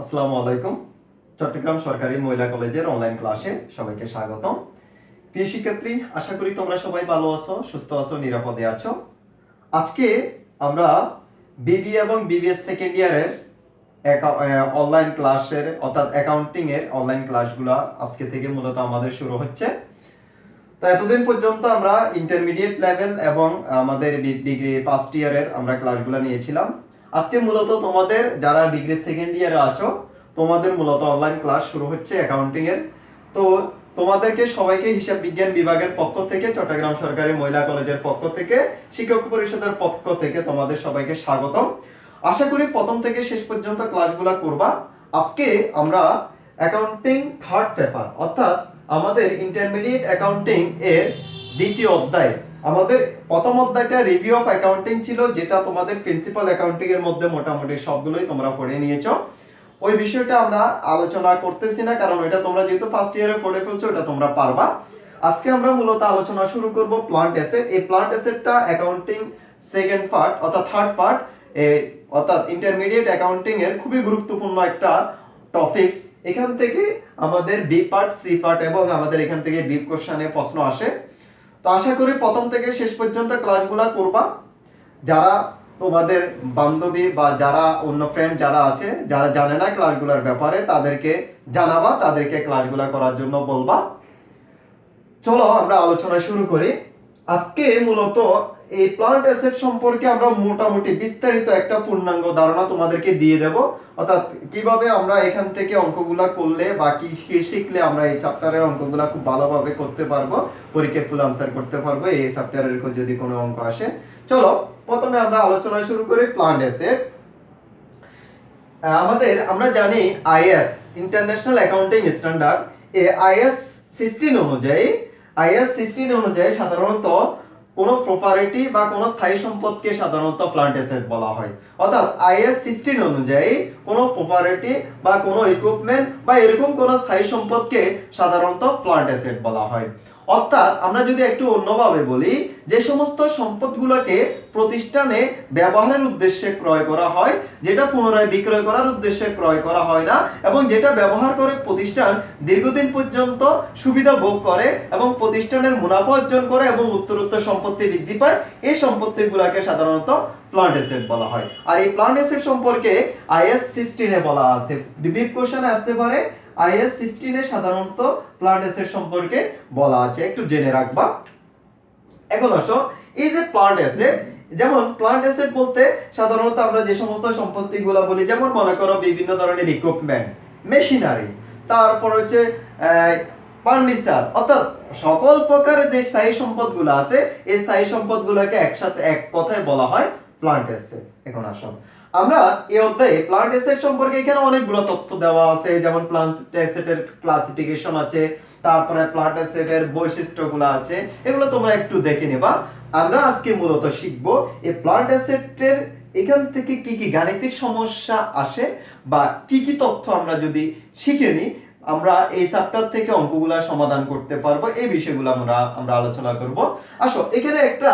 আসসালামু আলাইকুম। চট্টগ্রাম সরকারি মহিলা কলেজের অনলাইন ক্লাসে সবাইকে স্বাগতম। প্রিয় শিক্ষার্থী, আশা করি তোমরা সবাই ভালো আছো, সুস্থ আছো, নিরাপদে আছো। আজকে আমরা বিবি এবং বিবিএস সেকেন্ড ইয়ারের অনলাইন ক্লাসের অর্থাৎ অ্যাকাউন্টিং এর অনলাইন ক্লাসগুলো আজকে থেকে মূলত আমাদের শুরু হচ্ছে। তো এতদিন পর্যন্ত আমরা ইন্টারমিডিয়েট লেভেল এবং আমাদের ডিগ্রি ফার্স্ট ইয়ারের আমরা ক্লাসগুলো নিয়েছিলাম। আজকে মূলত তোমাদের যারা ডিগ্রি সেকেন্ড ইয়ারে আছো তোমাদের মূলত অনলাইন ক্লাস শুরু হচ্ছে অ্যাকাউন্টিং এর। তো তোমাদেরকে সবাইকে হিসাব বিজ্ঞান বিভাগের পক্ষ থেকে, চট্টগ্রাম সরকারি মহিলা কলেজের পক্ষ থেকে, শিক্ষক পরিষদের পক্ষ থেকে তোমাদের সবাইকে স্বাগতম। আশা করি প্রথম থেকে শেষ পর্যন্ত ক্লাসগুলো করবা। আজকে আমরা অ্যাকাউন্টিং থার্ড পেপার অর্থাৎ আমাদের ইন্টারমিডিয়েট অ্যাকাউন্টিং এর দ্বিতীয় অধ্যায়, আমাদের প্রথম অধ্যায়টা রিভিউ অফ অ্যাকাউন্টিং ছিল, যেটা তোমাদের প্রিন্সিপাল অ্যাকাউন্টিং এর মধ্যে মোটামুটি সবগুলোই তোমরা পড়ে নিয়েছো। ওই বিষয়টা আমরা আলোচনা করতেছি না, কারণ এটা তোমরা যেহেতু ফার্স্ট ইয়ারে পড়ে ফেলছো এটা তোমরা পারবা। আজকে আমরা মূলত আলোচনা শুরু করব প্লান্ট অ্যাসেট। এই প্লান্ট অ্যাসেটটা অ্যাকাউন্টিং সেকেন্ড পার্ট অর্থাৎ থার্ড পার্ট, অর্থাৎ ইন্টারমিডিয়েট অ্যাকাউন্টিং এর খুবই গুরুত্বপূর্ণ একটা টপিকস। এখান থেকে আমাদের বি পার্ট, সি পার্ট এবং আমাদের এখান থেকে বি কোশ্চেনে প্রশ্ন আসে। তো আশা করি প্রথম থেকে শেষ পর্যন্ত ক্লাসগুলো করবা। যারা তোমাদের বান্ধবী বা যারা অন্য ফ্রেন্ড যারা আছে, যারা জানে না ক্লাসগুলোর ব্যাপারে, তাদেরকে জানাবা, তাদেরকে ক্লাসগুলো করার জন্য বলবা। চলো আমরা আলোচনা শুরু করি। আজকে মূলত এই প্লান্ট অ্যাসেট সম্পর্কে আমরা মোটামুটি বিস্তারিত একটা পূর্ণাঙ্গ ধারণা তোমাদেরকে দিয়ে দেব, অর্থাৎ কিভাবে আমরা এখান থেকে অঙ্কগুলা করলে বা কি শিখলে আমরা এই চ্যাপ্টারের অঙ্কগুলা খুব ভালোভাবে করতে পারবো, পরীক্ষায় ফুল আনসার করতে পারবো এই চ্যাপ্টারের যদি কোনো অঙ্ক আসে। চলো প্রথমে আমরা আলোচনা শুরু করি প্লান্ট অ্যাসেট। আমরা জানি আইএস ইন্টারন্যাশনাল অ্যাকাউন্টিং স্ট্যান্ডার্ড, এই আইএস 16 অনুযায়ী সাধারণত কোন প্রপার্টি বা কোন স্থায়ী সম্পদকে সাধারণত প্লান্ট অ্যাসেট বলা হয়। অর্থাৎ আইএস 16 অনুযায়ী কোন প্রপার্টি বা কোন ইকুইপমেন্ট বা এরকম কোন স্থায়ী সম্পদকে সাধারণত প্লান্ট অ্যাসেট বলা হয়। অর্থাৎ আমরা যদি একটু অন্যভাবে বলি, যে সমস্ত সম্পদগুলোকে প্রতিষ্ঠানে ব্যবহারের উদ্দেশ্যে ক্রয় করা হয়, যেটা পুনরায় বিক্রয় করার উদ্দেশ্যে ক্রয় করা হয় না, এবং যেটা ব্যবহার করে প্রতিষ্ঠান দীর্ঘদিন পর্যন্ত সুবিধা ভোগ করে এবং প্রতিষ্ঠানের মুনাফা অর্জন করে এবং উত্তরোত্তর সম্পত্তি বৃদ্ধি পায়, এই সম্পত্তিগুলোকে সাধারণত প্লান্ট অ্যাসেট বলা হয়। আর এই প্লান্ট অ্যাসেট সম্পর্কে আইএস 16 এ বলা আছে। ডিবিট কোশ্চেনে আসতে পারে, আইএস 16 এ সাধারণত প্লান্ট অ্যাসেট সম্পর্কে বলা আছে, একটু জেনে রাখবা। এখন আসো, এই যে প্লান্ট অ্যাসেট, যেমন প্লান্ট অ্যাসেট বলতে সাধারণত আমরা যে সমস্ত সম্পত্তিগুলো বলি, যেমন মনে করো বিভিন্ন ধরনের ইকুইপমেন্ট, মেশিনারি, তারপর হচ্ছে ফার্নিচার, অর্থাৎ সকল প্রকার যে স্থায়ী সম্পদগুলো আছে এই স্থায়ী সম্পদগুলোকে একসাথে এক কথায় বলা হয় প্লান্ট অ্যাসেট। এখন আসো আমরা এই অধ্যায়ে প্লান্ট অ্যাসেট সম্পর্কে এখানে অনেকগুলো তথ্য দেওয়া আছে, যেমন প্লান্ট অ্যাসেটের ক্লাসিফিকেশন আছে, তারপরে প্লান্ট অ্যাসেটের বৈশিষ্ট্যগুলো আছে, এগুলো তোমরা একটু দেখে নেবা। আমরা আজকে মূলত শিখব এই প্লান্ট অ্যাসেটের এখান থেকে কি কি গাণিতিক সমস্যা আসে বা কি কি তথ্য আমরা যদি শিখে নিই আমরা এই চ্যাপ্টার থেকে অঙ্কগুলা সমাধান করতে পারবো, এই বিষয়গুলো আমরা আলোচনা করব। আসো, এখানে একটা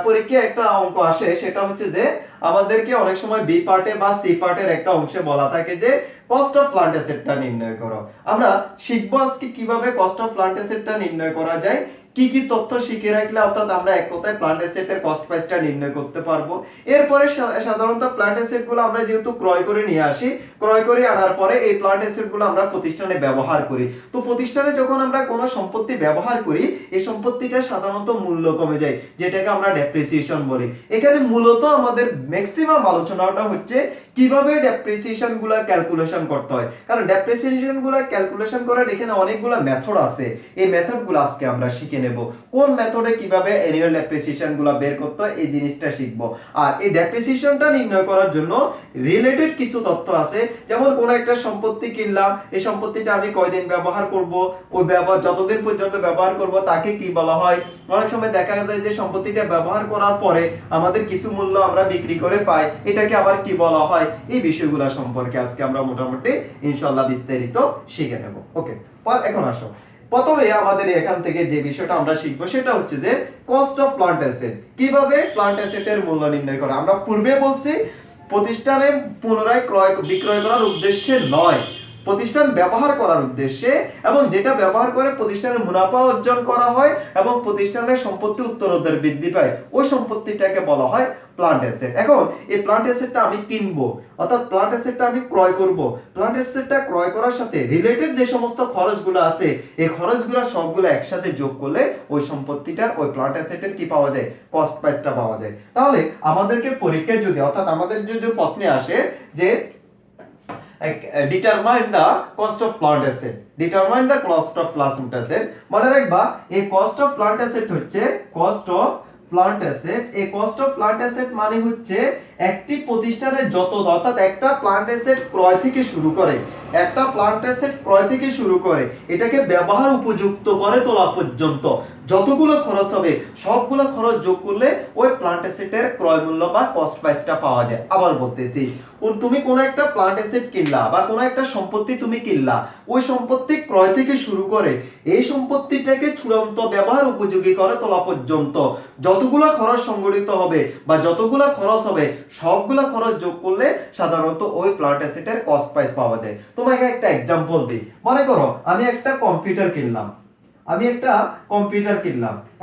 পরীক্ষায় একটা অঙ্ক আসে, সেটা হচ্ছে যে আমাদেরকে অনেক সময় বি পার্টে বা সি পার্টের একটা অংশে বলা থাকে যে কস্ট অফ প্লান্ট অ্যাসেটটা নির্ণয় করো। আমরা শিখবো আজকে কিভাবে কস্ট অফ প্লান্ট অ্যাসেটটা নির্ণয় করা যায়, কি কি তথ্য শিখে রাখলে অর্থাৎ আমরা এক কথায় প্লান্ট অ্যাসেটের কস্ট প্রাইসটা নির্ণয় করতে পারবো। এরপরে সাধারণত প্লান্ট অ্যাসেটগুলো আমরা যেহেতু ক্রয় করে নিয়ে আসি, ক্রয় করে আনার পরে এই প্লান্ট অ্যাসেটগুলো আমরা প্রতিষ্ঠানে ব্যবহার করি। তো প্রতিষ্ঠানে যখন আমরা কোনো সম্পত্তি ব্যবহার করি, এই সম্পত্তিটা সাধারণত মূল্য কমে যায়, যেটাকে আমরা ডেপ্রিসিয়েশন বলি। এখানে মূলত আমাদের ম্যাক্সিমাম আলোচনাটা হচ্ছে কিভাবে ডেপ্রিসিয়েশন গুলা ক্যালকুলেশন করতে হয়, কারণ ডেপ্রিসিয়েশন গুলা ক্যালকুলেশন করার এখানে অনেকগুলো মেথড আছে। এই মেথডগুলো আজকে আমরা শিখে নেব, কোন মেথডে কিভাবে অ্যানুয়াল ডেপ্রিসিয়েশন গুলা বের করতে হয় এই জিনিসটা শিখব। আর এই ডেপ্রিসিয়েশনটা নির্ণয় করার জন্য রিলেটেড কিছু তথ্য আছে, যেমন কোন একটা সম্পত্তি কিনলাম, এই সম্পত্তিটা আমি কয়দিন ব্যবহার করব, ওই ব্যবহার যতদিন পর্যন্ত ব্যবহার করব তাকে কি বলা হয়। অনেক সময় দেখা যায় যে সম্পত্তিটা ব্যবহার করার পরে আমাদের কিছু মূল্য আমরা বিক্রি করে পাই, এটাকে আবার কি বলা হয়। এই বিষয়গুলো সম্পর্কে আজকে আমরা মোটামুটি ইনশাআল্লাহ বিস্তারিত শিখে নেব। ওকে, এখন আসো, প্রথমে আমাদের এখান থেকে যে বিষয়টা আমরা শিখবো সেটা হচ্ছে যে কস্ট অফ প্লান্ট অ্যাসেট, কিভাবে প্লান্ট অ্যাসেটের মূল্য নির্ণয় করা। আমরা পূর্বে বলছি প্রতিষ্ঠানে পুনরায় ক্রয় বিক্রয় করার উদ্দেশ্যে নয়, প্রতিষ্ঠান ব্যবহার করার উদ্দেশ্যে, এবং যেটা ব্যবহার করে প্রতিষ্ঠানের মুনাফা অর্জন করা হয় এবং প্রতিষ্ঠানের সম্পত্তি উত্তরোত্তর বৃদ্ধি পায়, ওই সম্পত্তিটাকে বলা হয় প্লান্ট অ্যাসেট। এখন এই প্লান্ট অ্যাসেটটা আমি কিনবো, অর্থাৎ প্লান্ট অ্যাসেটটা আমি ক্রয় করব। প্লান্ট অ্যাসেটটা ক্রয় করার সাথে রিলেটেড যে সমস্ত খরচগুলো আছে, এই খরচগুলো সবগুলো একসাথে যোগ করলে ওই সম্পত্তিটার, ওই প্লান্ট অ্যাসেটের কি পাওয়া যায়, কস্ট প্রাইসটা পাওয়া যায়। তাহলে আমাদেরকে পরীক্ষায় যদি, অর্থাৎ আমাদের যদি প্রশ্নে আসে যে determine the cost of plant asset, determine the cost of plant asset, মনে রাখবা এই cost of plant asset হচ্ছে cost of plant asset। এই cost of plant asset মানে হচ্ছে একটি প্রতিষ্ঠানের যত, অর্থাৎ একটা প্লান্ট অ্যাসেট ক্রয় থেকে শুরু করে, একটা প্লান্ট অ্যাসেট ক্রয় থেকে শুরু করে এটাকে ব্যবহার উপযুক্ত করে তোলা পর্যন্ত যতগুলো খরচ হবে সবগুলো খরচ যোগ করলে ওই প্লান্ট অ্যাসেটের ক্রয় মূল্য বা কস্ট প্রাইসটা পাওয়া যায়। আবার বলতেছি, তুমি কোন একটা প্লান্ট অ্যাসেট কিনলা বা কোন একটা সম্পত্তি তুমি কিনলা, ওই সম্পত্তি ক্রয় থেকে শুরু করে এই সম্পত্তিটাকে চূড়ান্ত ব্যবহার উপযোগী করে তোলা পর্যন্ত যতগুলো খরচ সংগঠিত হবে বা যতগুলো খরচ হবে সবগুলো খরচ যোগ করলে সাধারণত ওই প্লান্ট অ্যাসেটের কস্ট প্রাইস পাওয়া যায়। তোমাকে একটা এক্সাম্পল দিই, মনে করো আমি একটা কম্পিউটার কিনলাম,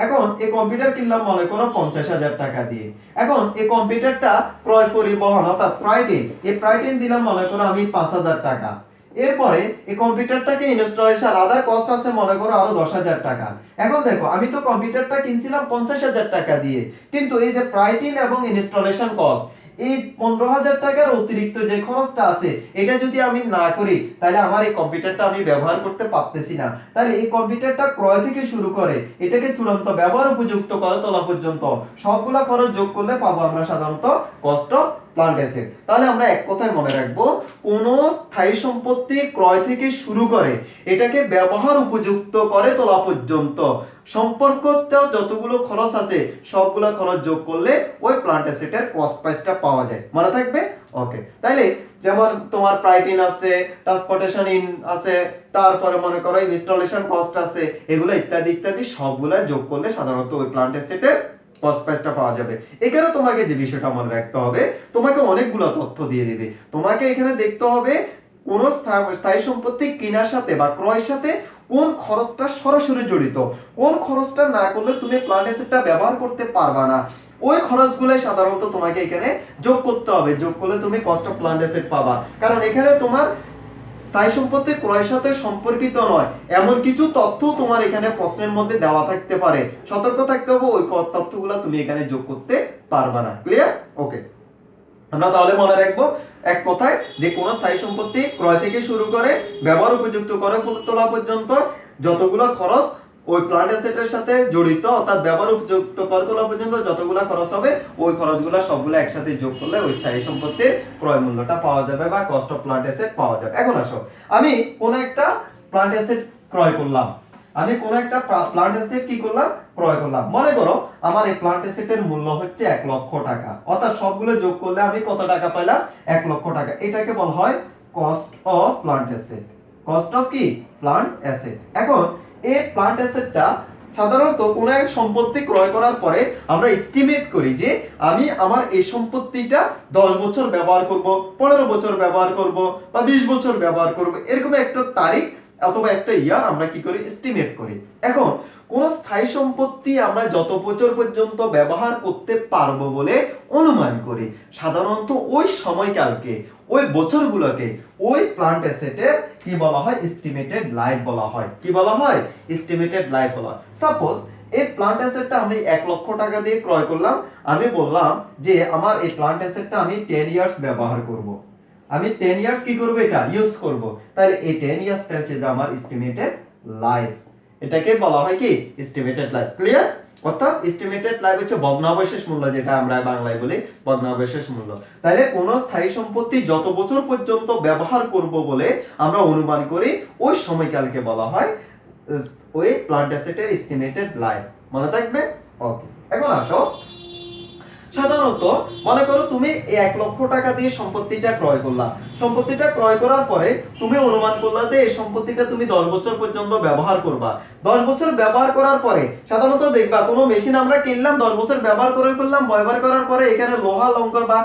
এখন এই কম্পিউটার কিনলাম মনে করো 50,000 টাকা দিয়ে। এখন এই কম্পিউটারটা ক্রয় পরিবহন অর্থাৎ ফ্রাইট-ইন দিলাম মনে করো আমি 5,000 টাকা। এরপরে এই কম্পিউটারটাকে ইনস্টলেশন আদার কস্ট আছে মনে করো আরো 10,000 টাকা। এখন দেখো আমি তো কম্পিউটারটা কিনছিলাম 50,000 টাকা দিয়ে, কিন্তু এই যে ফ্রাইট-ইন এবং ইনস্টলেশন কস্ট, এই 15,000 টাকার অতিরিক্ত যে খরচটা আছে এটা যদি আমি না করি তাহলে আমার এই কম্পিউটারটা আমি ব্যবহার করতে পারতেছি না। তাহলে এই কম্পিউটারটা ক্রয় থেকে শুরু করে এটাকে চূড়ান্ত ব্যবহার উপযুক্ত করে তোলা পর্যন্ত সবগুলা খরচ যোগ করলে পাবো আমরা সাধারণত কস্ট অফ প্লান্ট অ্যাসেট। তাহলে আমরা এক কথায় মনে রাখবো, কোন স্থায়ী সম্পত্তি ক্রয় থেকে শুরু করে এটাকে ব্যবহার উপযুক্ত করে তোলা পর্যন্ত সম্পর্কিত যতগুলো খরচ আছে সবগুলো খরচ যোগ করলে ওই প্লান্ট অ্যাসেটের কস্ট প্রাইসটা পাওয়া যায়। মনে থাকবে? ওকে। তাইলে যেমন তোমার ফ্রাইট-ইন আছে, ট্রান্সপোর্টেশন ইন আছে, তারপরে মনে করো ইনস্টলেশন কস্ট আছে, এগুলো ইত্যাদি ইত্যাদি সবগুলা যোগ করলে সাধারণত ওই প্লান্ট অ্যাসেটের কস্ট প্রাইসটা পাওয়া যাবে। এখানে তোমাকে যে বিষয়টা মনে রাখতে হবে, তোমাকে অনেকগুলো তথ্য দিয়ে দিবে। তোমাকে এখানে দেখতে হবে কোন স্থায়ী সম্পত্তি কেনার সাথে বা ক্রয়ের সাথে কোন খরচটা সরাসরি জড়িত, কোন খরচটা না করলে তুমি প্লান্ট অ্যাসেটটা ব্যবহার করতে পারবা না, ওই খরচগুলো সাধারণত তোমাকে এখানে যোগ করতে হবে। যোগ করলে তুমি কস্ট অফ প্লান্ট অ্যাসেট পাবা, কারণ এখানে তোমার স্থায়ী সম্পত্তি ক্রয়ের সাথে সম্পর্কিত নয় এমন কিছু তথ্য তোমার এখানে প্রশ্নের মধ্যে দেওয়া থাকতে পারে, সতর্ক থাকতে হবে, ওই তথ্যগুলো তুমি এখানে যোগ করতে পারবা না। ক্লিয়ার? ওকে। আমরা তাহলে মনে রাখবো এক কথায় যে কোন স্থায়ী সম্পত্তি ক্রয় থেকে শুরু করে ব্যবহার উপযুক্ত করে তোলা পর্যন্ত যতগুলো খরচ ওই প্লান্ট অ্যাসেটের সাথে জড়িত, অর্থাৎ ব্যবহার উপযুক্ত করে তোলা পর্যন্ত যতগুলো খরচ হবে ওই খরচগুলো সবগুলো একসাথে যোগ করলে ওই স্থায়ী সম্পত্তির ক্রয় মূল্যটা পাওয়া যাবে বা কস্ট অফ প্লান্ট অ্যাসেট পাওয়া যাবে। এখন আসো, আমি কোন একটা প্লান্ট অ্যাসেট ক্রয় করলাম, ক্রয় করলাম। মনে করো আমার এই প্লান্ট অ্যাসেটের মূল্য হচ্ছে 1 লক্ষ টাকা, অর্থাৎ সবগুলো যোগ করলে আমি কত টাকা পাইলাম? 1 লক্ষ টাকা। এটাকে বলা হয় cost of plant asset. Cost of কি? Plant asset. এখন এই প্লান্ট অ্যাসেটটা সাধারণত কোন এক সম্পত্তি ক্রয় করার পরে আমরা এস্টিমেট করি যে আমি আমার এই সম্পত্তিটা 10 বছর ব্যবহার করব, 15 বছর ব্যবহার করব বা 20 বছর ব্যবহার করব, এরকম একটা তারিখ অথবা একটা ইয়ার আমরা কি করি? এস্টিমেট করি। এখন কোন স্থায়ী সম্পত্তি আমরা যত বছর পর্যন্ত ব্যবহার করতে পারবো বলে অনুমান করি, সাধারণত ওই সময়কালকে, ওই বছরগুলোকে ওই প্লান্ট অ্যাসেটের কি বলা হয়? এস্টিমেটেড লাইফ বলা হয়। কি বলা হয়? এস্টিমেটেড লাইফ বলা হয়। সাপোজ এই প্লান্ট অ্যাসেটটা আমি 1 লক্ষ টাকা দিয়ে ক্রয় করলাম, আমি বললাম যে আমার এই প্লান্ট অ্যাসেটটা আমি 10 ইয়ার্স ব্যবহার করব, আমি 10 ইয়ার্স কি করব? এটা ইউজ করব। তাহলে এই 10 ইয়ার্সটা হচ্ছে যে আমার এস্টিমেটেড লাইফ, এটাকে বলা হয় কি? Estimated life. ক্লিয়ার? অর্থাৎ এস্টিমেটেড লাইফ হচ্ছে ভগ্নাবশেষ মূল্য, যেটা আমরা বাংলায় বলি ভগ্নাবশেষ মূল্য। তাহলে কোন স্থায়ী সম্পত্তি যত বছর পর্যন্ত ব্যবহার করব বলে আমরা অনুমান করি ওই সময়কালকে বলা হয় ওই প্লান্ট অ্যাসেটের এস্টিমেটেড লাইফ। মনে থাকবে? ওকে। এখন আসো, সাধারণত মনে করো তুমি 1 লক্ষ টাকা দিয়ে সম্পত্তিটা ক্রয় করলা। সম্পত্তিটা ক্রয় করার পরে তুমি অনুমান করলা যে এই সম্পত্তিটা তুমি 10 বছর পর্যন্ত ব্যবহার করবা। 10 বছর ব্যবহার করার পরে সাধারণত দেখবা কোনো মেশিন আমরা কিনলাম, 10 বছর ব্যবহার করলাম, ব্যবহার করার পরে এখানে লোহা লঙ্কর বা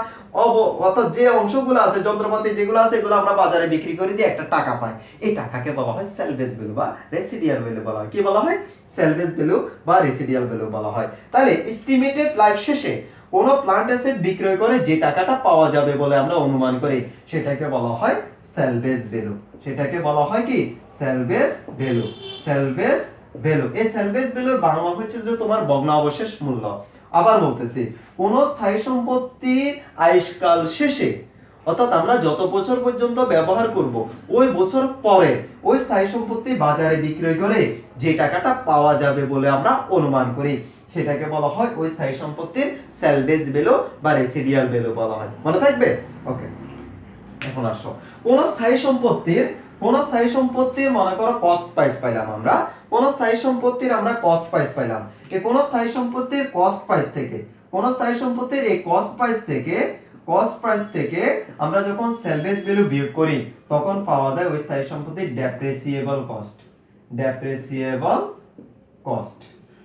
অর্থাৎ যে অংশগুলো আছে, যন্ত্রপাতি যেগুলো আছে, এগুলো আমরা বাজারে বিক্রি করে দিয়ে একটা টাকা পাই। এই টাকাকে বলা হয় সেলভেজ ভ্যালু বা রেসিডিয়াল ভ্যালু বলা হয়। কি বলা হয়? সেলভেজ ভ্যালু বা রেসিডিয়াল ভ্যালু বলা হয়। তাহলে এস্টিমেটেড লাইফ শেষে কোন প্লান্ট অ্যাসেট বিক্রয় করে যে টাকাটা পাওয়া যাবে বলে আমরা অনুমান করি সেটাকে বলা হয় সেলভেজ ভ্যালু। সেটাকে বলা হয় কি? সেলভেজ ভ্যালু। সেলভেজ ভ্যালু। এই সেলভেজ ভ্যালুর বাংলা হচ্ছে যে তোমার ভগ্নাবশেষ মূল্য। আবার বলতেছি, কোন স্থায়ী সম্পত্তির আয়ুষ্কাল শেষে, অর্থাৎ আমরা যত বছর পর্যন্ত ব্যবহার করব ওই বছর পরে ওই স্থায়ী সম্পত্তি বাজারে বিক্রয় করে যে টাকাটা পাওয়া যাবে বলে আমরা অনুমান করি সেটাকে বলা হয় ওই স্থায়ী সম্পত্তির সেলভেজ ভ্যালু বা রেসিডিয়াল ভ্যালু বলা হয়। মনে থাকবে? ওকে, এখন আসো, কোন স্থায়ী সম্পত্তির মনে করো কস্ট প্রাইস পাইলাম আমরা। কোন স্থায়ী সম্পত্তির আমরা কস্ট প্রাইস পাইলাম। এই কোন স্থায়ী সম্পত্তির কস্ট প্রাইস থেকে, কোন স্থায়ী সম্পত্তির এই কস্ট প্রাইস থেকে আমরা যখন সেলভেজ ভ্যালু বিয়োগ করি তখন পাওয়া যায় ওই স্থায়ী সম্পত্তির ডেপ্রিসিয়েবল কস্ট।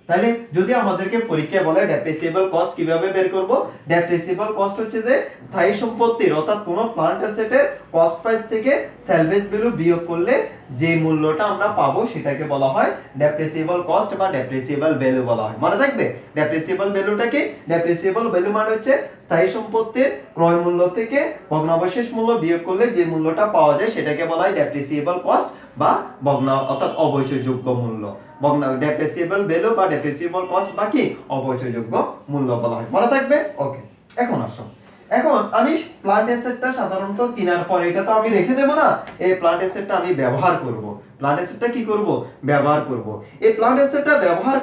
তাহলে যদি আমাদেরকে পরীক্ষায় বলে ডেপ্রিসিয়েবল কস্ট কিভাবে বের করব, ডেপ্রিসিয়েবল কস্ট হচ্ছে যে স্থায়ী সম্পত্তির অর্থাৎ কোন প্লান্ট অ্যাসেটের কস্ট প্রাইস থেকে সেলভেজ ভ্যালু বিয়োগ করলে যে মূল্যটা আমরা পাবো সেটাকে বলা হয় ডেপ্রিসিয়েবল কস্ট বা ডেপ্রিসিয়েবল ভ্যালু বলা হয়। মনে থাকবে? ডেপ্রিসিয়েবল ভ্যালুটা কি? ডেপ্রিসিয়েবল ভ্যালু মানে হচ্ছে স্থায়ী সম্পত্তির ক্রয় মূল্য থেকে ভগ্নাবশেষ মূল্য বিয়োগ করলে যে মূল্যটা পাওয়া যায় সেটাকে বলা হয় ডেপ্রিসিয়েবল কস্ট বা অর্থাৎ অবচয়যোগ্য মূল্য। ডেপ্রিসিয়েবল ভ্যালু বা ডেপ্রিসিয়েবল কস্ট বা কি অবচয়যোগ্য মূল্য বলা হয়। মনে থাকবে? ওকে, এখন আসো, এখন আমি প্লান্ট অ্যাসেটটা সাধারণত কেনার পরে এটা তো আমি রেখে দেব না, এই প্লান্ট অ্যাসেটটা আমি ব্যবহার করব। প্লান্ট অ্যাসেটটা কি করব? ব্যবহার করব। এই প্লান্ট অ্যাসেটটা ব্যবহার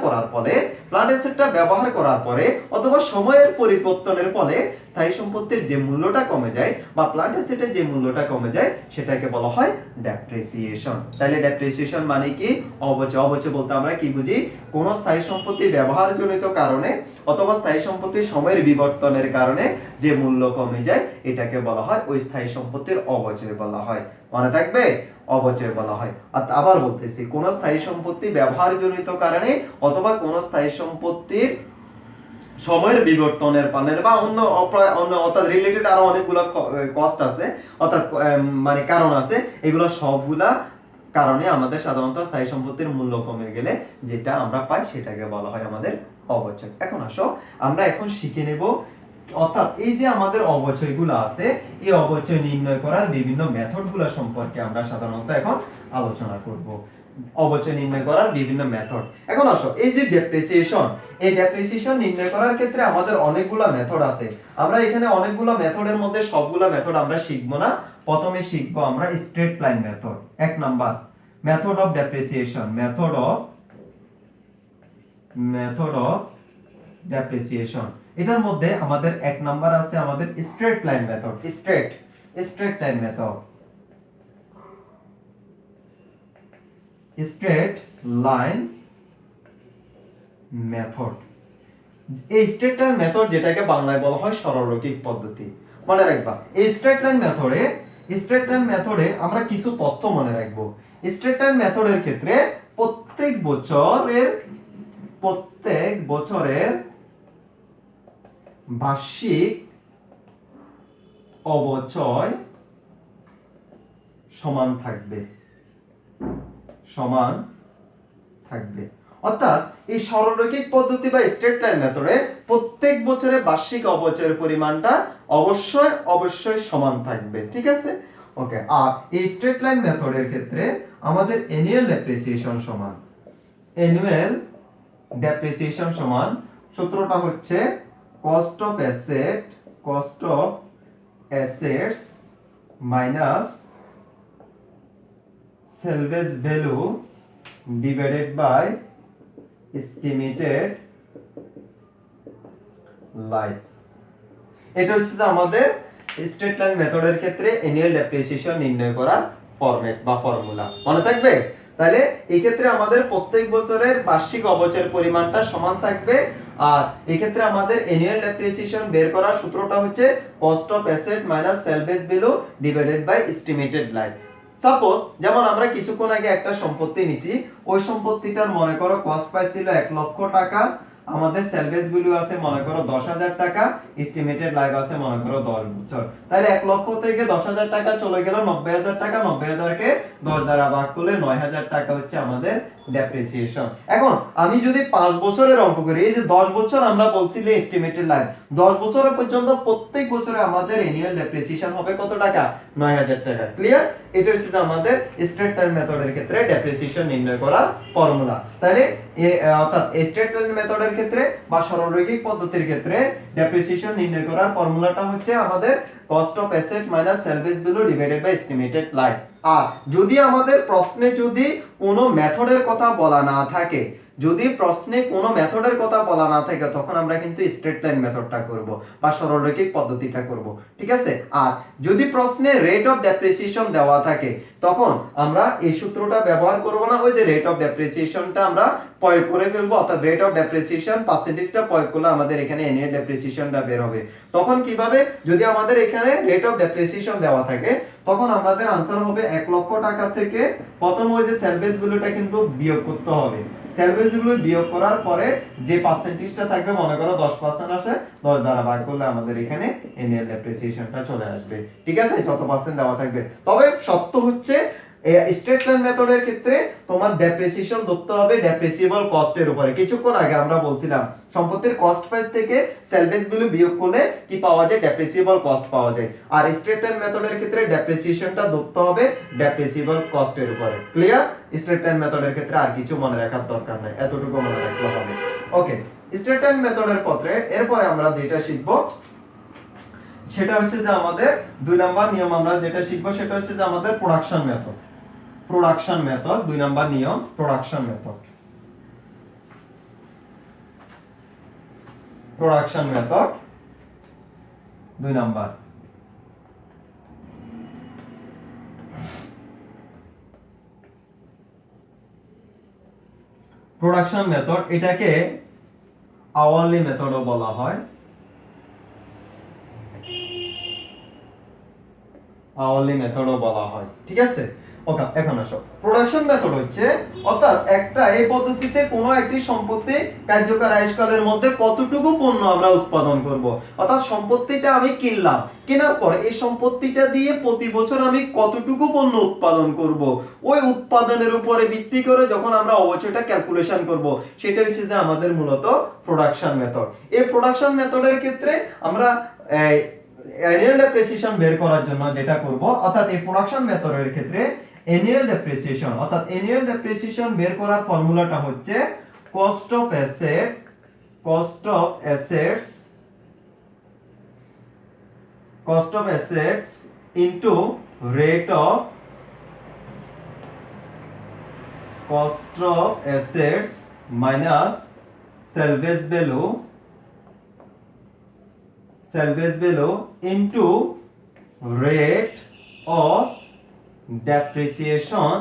করার পরে অথবা সময়ের পরিবর্তনের ফলে স্থায়ী সম্পত্তির যে মূল্যটা কমে যায় বা প্লান্ট অ্যাসেটের যে মূল্যটা কমে যায় সেটাকে বলা হয় ডেপ্রিসিয়েশন। তাহলে ডেপ্রিসিয়েশন মানে কি? অবচয়। অবচয় বলতে আমরা কি বুঝি? কোন স্থায়ী সম্পত্তি ব্যবহারজনিত কারণে অথবা স্থায়ী সম্পত্তির সময়ের বিবর্তনের কারণে যে মূল্য কমে যায় এটাকে বলা হয় ওই স্থায়ী সম্পত্তির অবচয় বলা হয়। মনে থাকবে? অবচয় বলা হয়। আবার বলতেছি, কোন স্থায়ী সম্পত্তি ব্যবহারজনিত কারণে অথবা কোন স্থায়ী সম্পত্তির সময়ের বিবর্তনের পানের বা অন্য অর্থাৎ রিলেটেড আরো অনেকগুলো কস্ট আছে, অর্থাৎ মানে কারণ আছে, এগুলো সবগুলা কারণে আমাদের সাধারণত স্থায়ী সম্পত্তির মূল্য কমে গেলে যেটা আমরা পাই সেটাকে বলা হয় আমাদের অবচয়। এখন আসো, আমরা এখন শিখে নেব, অর্থাৎ এই যে আমাদের অবচয়গুলো আছে এই অবচয় নির্ণয় করার বিভিন্ন মেথডগুলো সম্পর্কে আমরা সাধারণত এখন আলোচনা করব। অবচয় নির্ণয় করার বিভিন্ন মেথড। এখন আসো, এই যে ডেপ্রিসিয়েশন নির্ণয় করার ক্ষেত্রে আমাদের অনেকগুলো মেথড আছে। আমরা এখানে অনেকগুলো মেথডের মধ্যে সবগুলো মেথড আমরা শিখবো না। প্রথমে শিখবো আমরা straight line method. 1 number method of depreciation, method of depreciation. এটার মধ্যে আমাদের 1 নাম্বার আছে আমাদের straight line method. Straight line method, straight line method. এই স্ট্রেট লাইন মেথড যেটাকে বাংলায় বলা হয় সরলরৈখিক পদ্ধতি। মনে রাখবা, এই স্ট্রেট লাইন মেথডে আমরা কিছু তথ্য মনে রাখবো। স্ট্রেট লাইন মেথডের ক্ষেত্রে প্রত্যেক বছরের বার্ষিক অবচয় সমান থাকবে। অর্থাৎ এই সরলরৈখিক পদ্ধতি বা স্ট্রেট লাইন মেথডে প্রত্যেক বছরে বার্ষিক অবচয়ের পরিমাণটা অবশ্যই সমান থাকবে। ঠিক আছে? ওকে। আর এই স্ট্রেট লাইন মেথডের ক্ষেত্রে আমাদের অ্যানুয়াল ডেপ্রিসিয়েশন সমান সূত্রটা হচ্ছে cost of assets minus salvage value divided by estimated life। এটা হচ্ছে যে আমাদের স্ট্রেট লাইন মেথডের ক্ষেত্রে অ্যানুয়াল ডেপ্রিসিয়েশন নির্ণয় করার ফরম্যাট বা ফর্মুলা। মনে থাকবে? তাহলে এই ক্ষেত্রে আমাদের প্রত্যেক বছরের বার্ষিক অবচয়ের পরিমাণটা সমান থাকবে আর এই ক্ষেত্রে আমাদের অ্যানুয়াল ডেপ্রিসিয়েশন বের করার সূত্রটা হচ্ছে cost of asset minus salvage value divided by estimated life. Suppose যেমন আমরা কিছুক্ষণ আগে একটা সম্পত্তি নিছি, ওই সম্পত্তিটার মনে করো কস্ট প্রাইস ছিল 1 লক্ষ টাকা, আমাদের সেলভেজ ভ্যালু আছে মনে করো 10,000 টাকা, এস্টিমেটেড লাইফ আছে মনে করো 10 বছর। তাহলে 1 লক্ষ থেকে 10,000 টাকা চলে গেল 90,000 টাকা, 90,000 কে 10 দ্বারা ভাগ করলে 9,000 টাকা হচ্ছে আমাদের ডেপ্রিসিয়েশন। এখন আমি যদি 5 বছরের অঙ্ক করি, এই যে 10 বছর আমরা বলছিলে এস্টিমেটেড লাইফ, 10 বছর পর্যন্ত প্রত্যেক বছরে আমাদের অ্যানুয়াল ডেপ্রিসিয়েশন হবে কত টাকা? 9,000 টাকা। ক্লিয়ার? এটা হচ্ছে আমাদের স্ট্রেট লাইন মেথডের ক্ষেত্রে ডেপ্রিসিয়েশন নির্ণয় করার ফর্মুলা। তাহলে অর্থাৎ স্ট্রেট লাইন মেথডের ক্ষেত্রে বা সরলরৈখিক পদ্ধতির ক্ষেত্রে ডেপ্রিসিয়েশন নির্ণয় করার ফর্মুলাটা হচ্ছে আমাদের cost of asset minus salvage value divided by estimated life. আর যদি আমাদের প্রশ্নে যদি কোনো মেথডের কথা বলা না থাকে, যদি প্রশ্নে কোনো মেথডের কথা বলা না থাকে, তখন আমরা কিন্তু স্ট্রেট লাইন মেথডটা করব বা সরলরৈখিক পদ্ধতিটা করব। ঠিক আছে? আর যদি প্রশ্নে রেট অফ ডেপ্রিসিয়েশন দেওয়া থাকে, তখন আমরা এই সূত্রটা ব্যবহার করব না, ওই যে রেট অফ ডেপ্রিসিয়েশনটা আমরা প্রয়োগ করে ফেলবো, অর্থাৎ রেট অফ ডেপ্রিসিয়েশন পার্সেন্টেজটা প্রয়োগ করলে আমাদের এখানে অ্যানুয়াল ডেপ্রিসিয়েশনটা বের হবে। তখন কিভাবে? যদি আমাদের এখানে রেট অফ ডেপ্রিসিয়েশন দেওয়া থাকে, তখন আমাদের आंसर হবে 1 লক্ষ টাকা থেকে প্রথম ওই যে সেলভেজ ভ্যালুটা কিন্তু বিয়োগ করতে হবে। সেলভেজ ভ্যালু বিয়োগ করার পরে যে পার্সেন্টেজটা থাকবে মনে করো 10% আসে, 10 দ্বারা ভাগ করলে আমাদের এখানে অ্যানুয়াল ডেপ্রিসিয়েশনটা চলে আসবে। ঠিক আছে? যত পার্সেন্ট দেওয়া থাকবে। তবে সত্য হচ্ছে স্ট্রেট লাইন মেথডের ক্ষেত্রে তোমার ডেপ্রিসিয়েশন ধরতে হবে ডেপ্রিসিয়েবল কস্টের উপরে। কিছুক্ষণ আগে আমরা বলছিলাম সম্পত্তির কস্ট প্রাইস থেকে সেলভেজ ভ্যালু বিয়োগ করলে কি পাওয়া যায়? ডেপ্রিসিয়েবল কস্ট পাওয়া যায়। আর স্ট্রেট লাইন মেথডের ক্ষেত্রে ডেপ্রিসিয়েশনটা ধরতে হবে ডেপ্রিসিয়েবল কস্টের উপরে। ক্লিয়ার? স্ট্রেট লাইন মেথডের ক্ষেত্রে আর কিছু মনে রাখার দরকার নাই, এতটুকু মনে রাখলে হবে। ওকে, স্ট্রেট লাইন মেথডের ক্ষেত্রে এরপরে আমরা যেটা শিখব সেটা হচ্ছে যে আমাদের 2 নাম্বার নিয়ম আমরা যেটা শিখব সেটা হচ্ছে যে আমাদের production method. Production method 2 number নিয়ম, production method. Production method 2 number. Production method এটাকে আওয়ারলি মেথডও বলা হয়। আওয়ারলি মেথডও বলা হয়। ঠিক আছে? ওকে, এখন আসো প্রোডাকশন মেথড হচ্ছে অর্থাৎ একটা এই পদ্ধতিতে কোনো একটি সম্পত্তি কার্যকর আয়ুষ্কালের মধ্যে কতটুকু পণ্য আমরা উৎপাদন করব। অর্থাৎ সম্পত্তিটা আমি কিনলাম, কেনার পর এই সম্পত্তিটা দিয়ে প্রতি বছর আমি কতটুকু পণ্য উৎপাদন করব, ওই উৎপাদনের উপরে ভিত্তি করে যখন আমরা অবচয়টা ক্যালকুলেশন করব, সেটা হচ্ছে যে আমাদের মূলত প্রোডাকশন মেথড। এই প্রোডাকশন মেথডের ক্ষেত্রে আমরা অ্যানুয়াল ডেপ্রিসিয়েশন বের করার জন্য যেটা করব, অর্থাৎ এই প্রোডাকশন মেথডের ক্ষেত্রে অ্যানুয়াল ডেপ্রিসিয়েশন অর্থাৎ অ্যানুয়াল ডেপ্রিসিয়েশন বের করার ফর্মুলাটা হচ্ছে cost of assets into rate of cost of assets minus salvage value into rate of depreciation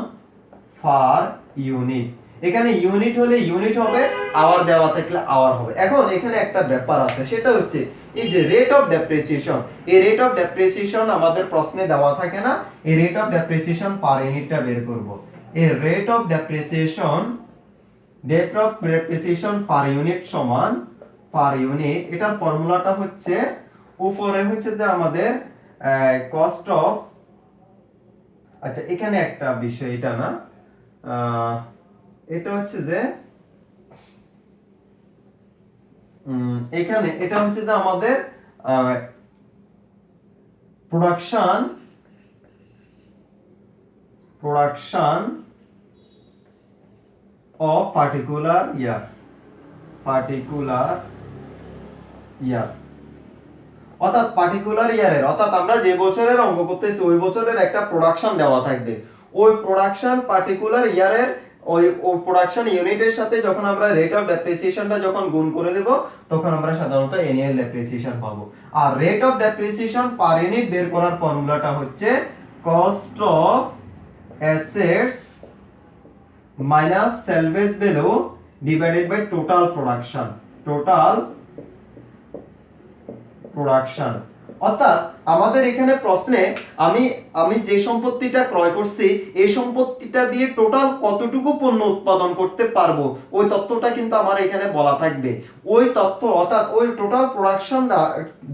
per unit. এখানে ইউনিট হলে ইউনিট হবে, আওয়ার দেওয়া থাকলে আওয়ার হবে। এখন এখানে একটা ব্যাপার আছে, সেটা হচ্ছে এই যে রেট অফ ডেপ্রিসিয়েশন, এই রেট অফ ডেপ্রিসিয়েশন আমাদের প্রশ্নে দেওয়া থাকে না। এই রেট অফ ডেপ্রিসিয়েশন পার ইউনিটটা বের করব। এই rate of depreciation per unit সমান পার ইউনিট, এটার ফর্মুলাটা হচ্ছে উপরে হচ্ছে যে আমাদের কস্ট অফ, আচ্ছা এখানে একটা বিষয়, এটা না, এটা হচ্ছে যে এখানে এটা হচ্ছে যে আমাদের প্রোডাকশন অফ পার্টিকুলার ইয়ার অর্থাৎ পার্টিকুলার ইয়ারের, অর্থাৎ আমরা যে বছরের অঙ্ক করতেছি ওই বছরের একটা প্রোডাকশন দেওয়া থাকবে, ওই প্রোডাকশন পার্টিকুলার ইয়ারের ওই প্রোডাকশন ইউনিটের সাথে যখন আমরা রেট অফ ডেপ্রিসিয়েশনটা যখন গুণ করে দেব, তখন আমরা সাধারণত অ্যানুয়াল ডেপ্রিসিয়েশন পাবো। আর rate of depreciation per unit বের করার ফর্মুলাটা হচ্ছে cost of assets minus salvage value divided by total production. Total production. অর্থাৎ আমাদের এখানে প্রশ্নে আমি আমি যে সম্পত্তিটা ক্রয় করছি এই সম্পত্তিটা দিয়ে টোটাল কতটুকু পণ্য উৎপাদন করতে পারবো ওই তথ্যটা কিন্তু আমার এখানে বলা থাকবে। ওই তথ্য অর্থাৎ ওই টোটাল প্রোডাকশন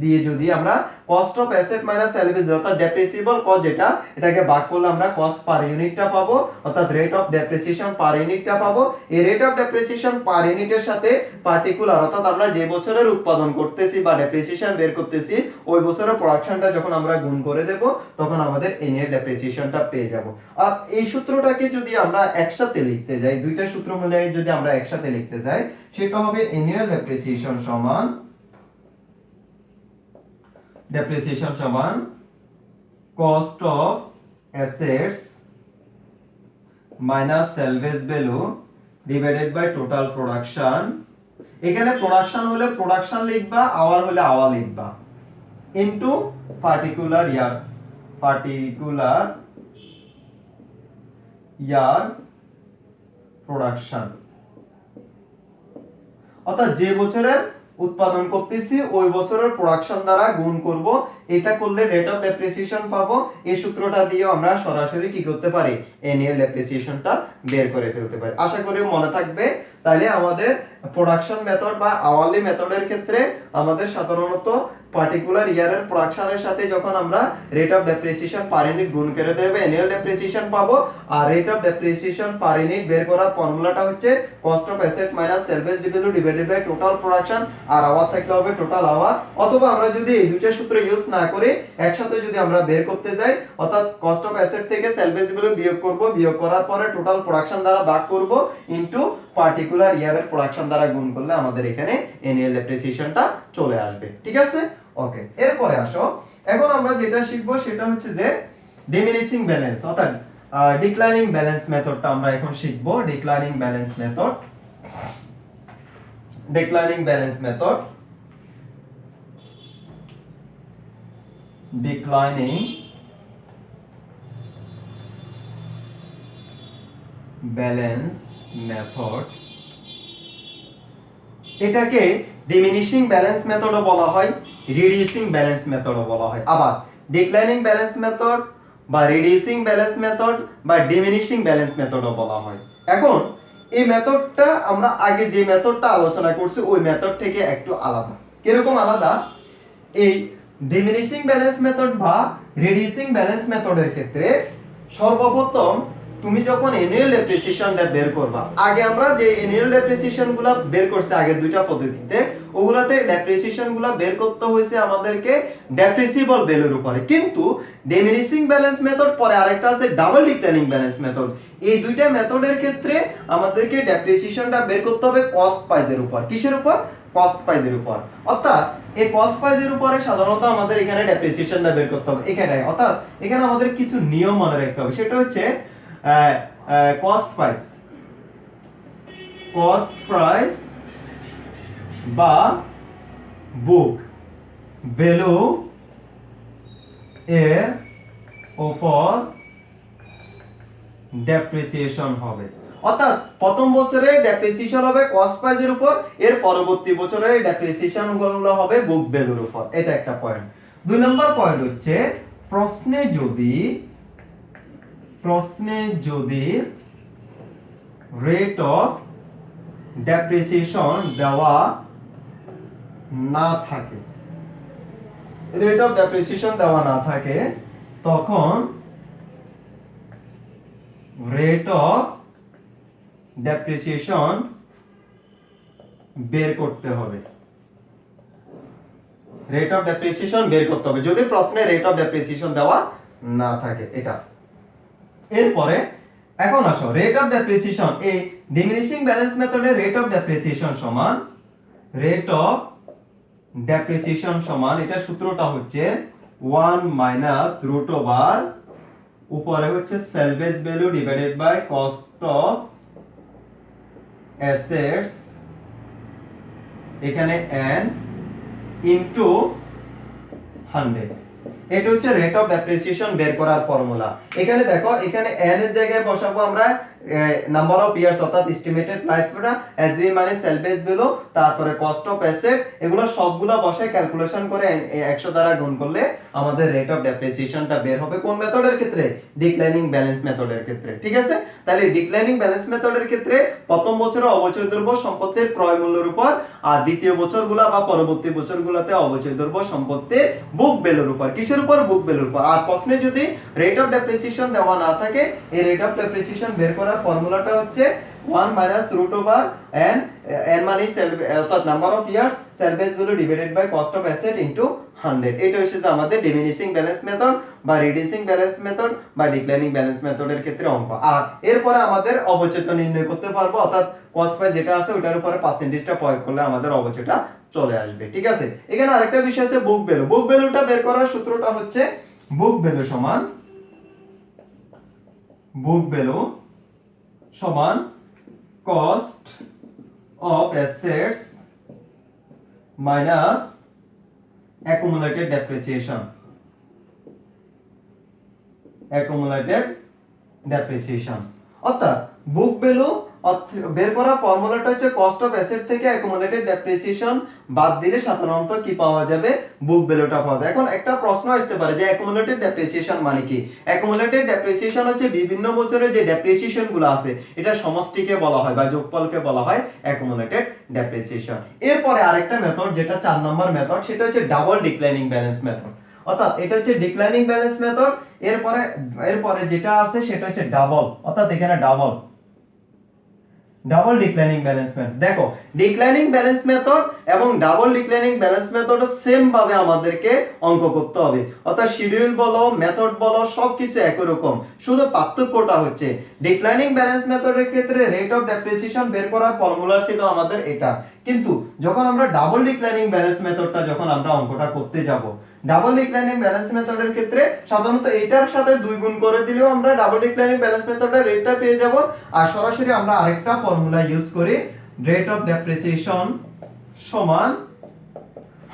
দিয়ে যদি আমরা cost of asset minus salvage অর্থাৎ ডেপ্রিসিয়েবল কস্ট যেটা এটাকে ভাগ করলে আমরা কস্ট পার ইউনিটটা পাবো অর্থাৎ রেট অফ ডেপ্রিসিয়েশন পার ইউনিটটা পাবো। এই রেট অফ ডেপ্রিসিয়েশন পার ইউনিটের সাথে পার্টিকুলার অর্থাৎ আমরা যে বছরের উৎপাদন করতেছি বা ডেপ্রিসিয়েশন বের করতেছি ওই বছরের প্রোডাকশনটা যখন আমরা গুণ করে দেব তখন আমাদের এনুয়াল ডেপ্রিসিয়েশনটা পেয়ে যাব। আর এই সূত্রটাকে যদি আমরা একসাথে লিখতে যাই দুইটা সূত্র মিলে যদি আমরা একসাথে লিখতে যাই সেটা হবে এনুয়াল ডেপ্রিসিয়েশন সমান cost of assets minus salvage value divided by total production. এখানে প্রোডাকশন হলে প্রোডাকশন লিখবা আওয়ার হলে আওয়ার লিখবা ইনটু পার্টিকুলার ইয়ার প্রোডাকশন। অর্থাৎ যে বছরের উৎপাদন করতেছি ওই বছরের প্রোডাকশন দ্বারা গুণ করব। এটা করলে রেট অফ ডেপ্রিসিয়েশন পাবো। এই সূত্রটা দিয়ে আমরা সরাসরি কি করতে পারি অ্যানুয়াল ডেপ্রিসিয়েশনটা বের করে ফেলতে পারি। আশা করি মনে থাকবে। তাহলে আমাদের প্রোডাকশন মেথড বা আওয়ারলি মেথডের ক্ষেত্রে আমাদের সাধারণত পার্টিকুলার ইয়ারের প্রোডাকশনের সাথে যখন আমরা rate of depreciation per unit গুণ করে দেব অ্যানুয়াল ডেপ্রিসিয়েশন পাবো। আর rate of depreciation per unit বের করার ফর্মুলাটা হচ্ছে cost of asset minus salvage value divided by total production আর আওয়ার থাকলে হবে টোটাল আওয়ার। অথবা আমরা যদি এই দুইটা সূত্র ইউজ না করে একসাথে যদি আমরা বের করতে যাই অর্থাৎ কস্ট অফ অ্যাসেট থেকে স্যালভেজ ভ্যালু বিয়োগ করব, বিয়োগ করার পরে টোটাল প্রোডাকশন দ্বারা ভাগ করব ইনটু পার্টিকুলার ইয়ারের প্রোডাকশন দ্বারা গুণ করলে আমাদের এখানে অ্যানুয়াল ডেপ্রিসিয়েশনটা চলে আসবে। ঠিক আছে, ওকে। এরপরে আসো এখন আমরা যেটা শিখবো সেটা হচ্ছে যে ডিমিনিশিং ব্যালেন্স অর্থাৎ ডিক্লাইনিং ব্যালেন্স মেথডটা আমরা এখন শিখবো। ডিক্লাইনিং ব্যালেন্স মেথড এটাকে ডিমিনিশিং ব্যালেন্স মেথডও বলা হয়, রিডিউসিং ব্যালেন্স মেথডও বলা হয়। আবার ডিক্লাইনিং ব্যালেন্স মেথড বা রিডিউসিং ব্যালেন্স মেথড বা ডিমিনিশিং ব্যালেন্স মেথডও বলা হয়। এখন এই মেথডটা আমরা আগে যে মেথডটা আলোচনা করছি ওই মেথড থেকে একটু আলাদা। কিরকম আলাদা? এই ডিমিনিশিং ব্যালেন্স মেথড বা রিডিউসিং ব্যালেন্স মেথডের ক্ষেত্রে সর্বপ্রথম তুমি যখন অ্যানুয়াল ডেপ্রিসিয়েশনটা বের করবা, আগে আমরা যে অ্যানুয়াল ডেপ্রিসিয়েশনগুলো বের করছি আগে দুইটা পদ্ধতিতে, ওগুলাতে ডেপ্রিসিয়েশনগুলো বের করতে হয়েছে আমাদেরকে ডেপ্রিসিবল ভ্যালুর উপরে। কিন্তু ডিমিনিশিং ব্যালেন্স মেথড পরে আরেকটা আছে ডাবল ডিক্লাইনিং ব্যালেন্স মেথড। এই দুইটা মেথডের ক্ষেত্রে আমাদেরকে ডেপ্রিসিয়েশনটা বের করতে হবে কস্ট প্রাইসের উপর। কিসের উপর? কস্ট প্রাইসের উপর। অর্থাৎ এই কস্ট প্রাইসের উপরে সাধারণত আমাদের এখানে ডেপ্রিসিয়েশনটা বের করতে হবে এখানে। অর্থাৎ এখানে আমাদের কিছু নিয়ম মনে রাখতে হবে। সেটা হচ্ছে কস্ট প্রাইস বা বুক ভ্যালু এর উপর ডেপ্রিসিয়েশন হবে। অর্থাৎ প্রথম বছরে ডেপ্রিসিয়েশন হবে কস্ট প্রাইসের উপর, এর পরবর্তী বছরে ডেপ্রিসিয়েশন গুলো হবে বুক ভ্যালুর উপর। এটা একটা পয়েন্ট। দুই নম্বর পয়েন্ট হচ্ছে প্রশ্নে যদি রেট অফ ডেপ্রিসিয়েশন দেওয়া না থাকে, তখন রেট অফ ডেপ্রিসিয়েশন বের করতে হবে। যদি প্রশ্নে রেট অফ ডেপ্রিসিয়েশন দেওয়া না থাকে। এটা এরপরে এখন আসো রেট অফ ডেপ্রিসিয়েশন। এই ডিমিনিশিং ব্যালেন্স মেথডে রেট অফ ডেপ্রিসিয়েশন সমান এটা সূত্রটা হচ্ছে 1 মাইনাস রুট ওভার উপরে হচ্ছে salvage value divided by cost of assets এখানে n ইনটু 100। এটা হচ্ছে রেট অফ ডেপ্রিসিয়েশন বের করার ফর্মুলা। এখানে দেখো, এখানে n এর জায়গায় বসাবো আমরা নাম্বার অফ ইয়ার্স অর্থাৎ এস্টিমেটেড লাইফটা, এসবি মানে সেল বেস ভ্যালু, তারপরে কস্ট অফ অ্যাসেট, এগুলো সবগুলো বসায় ক্যালকুলেশন করে 100 দ্বারা গুণ করলে আমাদের রেট অফ ডেপ্রিসিয়েশনটা বের হবে। কোন মেথডের ক্ষেত্রে? ডিক্লাইনিং ব্যালেন্স মেথডের ক্ষেত্রে। ঠিক আছে, তাহলে ডিক্লাইনিং ব্যালেন্স মেথডের ক্ষেত্রে প্রথম বছরে অবচয় দ্রব্য সম্পত্তির ক্রয় মূল্যের উপর, আর দ্বিতীয় বছরগুলো বা পরবর্তী বছরগুলোতে অবচয় দ্রব্য সম্পত্তির বুক ভ্যালুর উপর। কিসের উপর? বুক ভ্যালুর উপর। আর প্রশ্নে যদি রেট অফ ডেপ্রিসিয়েশন দেওয়া না থাকে, এই রেট অফ ডেপ্রিসিয়েশন বের করার ফর্মুলাটা হচ্ছে 1 - n, n মানে অর্থাৎ number of years salvage value divided by cost of asset into 100। এটা হচ্ছে আমাদের ডিমিনিশিং ব্যালেন্স মেথড বা রিডিউসিং ব্যালেন্স মেথড বা ডিক্লাইনিং ব্যালেন্স মেথডের ক্ষেত্রে অঙ্ক। আর এরপরে আমাদের অবচয়টা নির্ণয় করতে পারবো, অর্থাৎ কস্ট প্রাইস যেটা আছে ওটার উপরে পার্সেন্টেজটা প্রয়োগ করলে আমাদের অবচয়টা চলে আসবে। ঠিক আছে, এখানে আরেকটা বিষয় আছে বুক ভ্যালু। বুক ভ্যালুটা বের করার সূত্রটা হচ্ছে বুক ভ্যালু সমান cost of assets minus accumulated depreciation। অর্থাৎ বুক ভ্যালু বের করা ফর্মুলাটা হচ্ছে কস্ট অফ অ্যাসেট থেকে অ্যাকুমুলেটেড ডেপ্রিসিয়েশন বাদ দিলে সাধারণত কি পাওয়া যাবে? বুক ভ্যালুটা পাওয়া যায়। এখন একটা প্রশ্ন আসতে পারে যে অ্যাকুমুলেটেড ডেপ্রিসিয়েশন মানে কি? অ্যাকুমুলেটেড ডেপ্রিসিয়েশন হচ্ছে বিভিন্ন বছরের যে ডেপ্রিসিয়েশন গুলো আছে এটা সমষ্টিকে বলা হয় বা যোগফলকে বলা হয় অ্যাকুমুলেটেড ডেপ্রিসিয়েশন। এরপরে আরেকটা মেথড যেটা 4 নম্বর মেথড, সেটা হচ্ছে ডাবল ডিক্লাইনিং ব্যালেন্স মেথড। অর্থাৎ এটা হচ্ছে ডিক্লাইনিং ব্যালেন্স মেথড। এরপরে যেটা আছে সেটা হচ্ছে ডাবল, অর্থাৎ এখানে ডাবল ডিক্লাইনিং ব্যালেন্স মেথড। দেখো, ডিক্লাইনিং ব্যালেন্স মেথড এবং double declining balance method same ভাবে আমাদেরকে অঙ্ক করতে হবে, অর্থাৎ শিডিউল বলো মেথড বলো সবকিছু একই রকম, শুধু পার্থক্যটা হচ্ছে ডিক্লাইনিং ব্যালেন্স মেথডের ক্ষেত্রে রেট অফ ডেপ্রিসিয়েশন বের করার ফর্মুলা ছিল আমাদের এটা, কিন্তু যখন আমরা ডাবল ডিক্লাইনিং ব্যালেন্স মেথডটা যখন আমরা অঙ্কটা করতে যাব, ডাবল ডিক্লাইনিং ব্যালেন্স মেথডের ক্ষেত্রে সাধারণত এটার সাথে 2 গুণ করে দিলেও আমরা ডাবল ডিক্লাইনিং ব্যালেন্স মেথডের রেটটা পেয়ে যাব। আর সরাসরি আমরা আরেকটা ফর্মুলা ইউজ করি, রেট অফ ডেপ্রিসিয়েশন সমান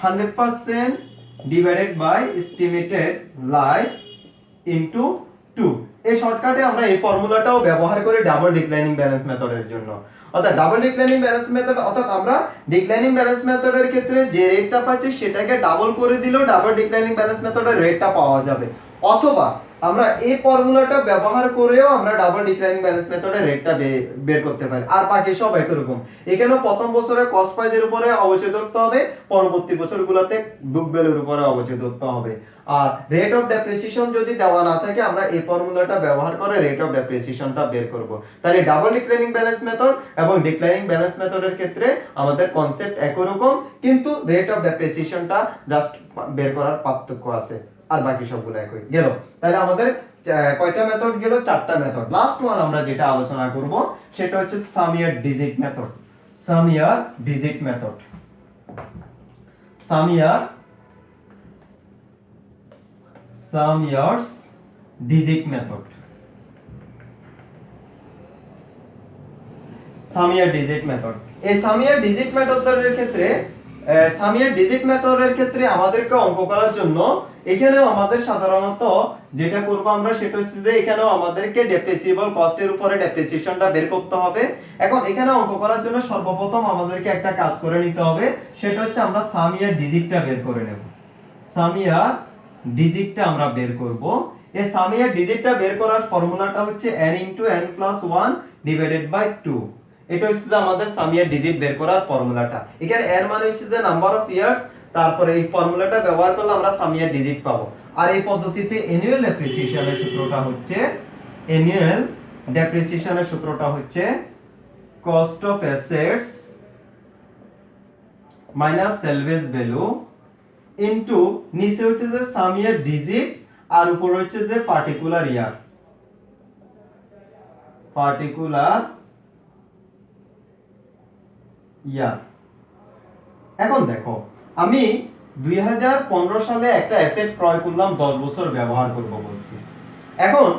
100% divided by estimated life into 2। এই শর্টকাটে আমরা এই ফর্মুলাটাও ব্যবহার করি ডাবল ডিক্লাইনিং ব্যালেন্স মেথডের জন্য। অর্থাৎ ডাবল ডিক্লাইনিং ব্যালেন্স মেথড, অর্থাৎ আমরা ডিক্লাইনিং ব্যালেন্স মেথডের ক্ষেত্রে যে রেটটা পাচ্ছি সেটাকে ডাবল করে দিলেও ডাবল ডিক্লাইনিং ব্যালেন্স মেথডের রেটটা পাওয়া যাবে, অথবা আমরা এই ফর্মুলাটা ব্যবহার করেও আমরা ডাবল ডিক্লাইনিং ব্যালেন্স মেথডের রেটটা বের করতে পারি। আর বাকি সব একই রকম। এখানেও প্রথম বছরে কস্ট প্রাইসের উপরে অবচয় ধরতে হবে, পরবর্তী বছরগুলোতে বুক ভ্যালুর উপরে অবচয় ধরতে হবে। আর রেট অফ ডেপ্রিসিয়েশন যদি দেওয়া না থাকে আমরা এই ফর্মুলাটা ব্যবহার করে রেট অফ ডেপ্রিসিয়েশনটা বের করব। তাহলে ডাবল ডিক্লাইনিং ব্যালেন্স মেথড এবং ডিক্লাইনিং ব্যালেন্স মেথডের ক্ষেত্রে আমাদের কনসেপ্ট একই রকম, কিন্তু রেট অফ ডেপ্রিসিয়েশনটা জাস্ট বের করার পার্থক্য আছে, আর বাকি সবগুলো একই গেল। তাহলে আমাদের কয়টা মেথড গেল? 4টা মেথড। লাস্ট ওয়ান আমরা যেটা আলোচনা করব সেটা হচ্ছে সাম ইয়ার ডিজিট মেথড। সাম ইয়ার ডিজিট মেথড এই সাম ইয়ার ডিজিট মেথডের ক্ষেত্রে আমাদেরকে অঙ্ক করার জন্য এখানেও আমাদের সাধারণত যেটা করব আমরা সেটা হচ্ছে যে এখানেও আমাদেরকে ডেপ্রিসিয়েবল কস্টের উপরে ডেপ্রিসিয়েশনটা বের করতে হবে। এখন এখানে অঙ্ক করার জন্য সর্বপ্রথম আমাদেরকে একটা কাজ করে নিতে হবে, সেটা হচ্ছে আমরা সাম ইয়ার ডিজিটটা বের করে নেব। সাম ইয়ার ডিজিটটা আমরা বের করব। এই সাম ইয়ার ডিজিটটা বের করার ফর্মুলাটা হচ্ছে n * n + 1 ডিভাইডেড বাই 2। এটা হচ্ছে যে আমাদের সাম ইয়ার ডিজিট বের করার ফর্মুলাটা। এখানে n মানে হচ্ছে যে নাম্বার অফ ইয়ার্স, তারপরে এই ফর্মুলাটা ব্যবহার করলে আমরা সাম ইয়ার ডিজিট পাবো। আর এই পদ্ধতিতে অ্যানুয়াল ডেপ্রিসিয়েশনের সূত্রটা হচ্ছে cost of assets minus salvage value into নিচে হচ্ছে যে সাম ইয়ার ডিজিট আর উপরে হচ্ছে যে পার্টিকুলার ইয়ার। এখন দেখো, আমি 2015 সালে একটা অ্যাসেট ক্রয় করলাম, 10 বছর ব্যবহার করব বলছি। এখন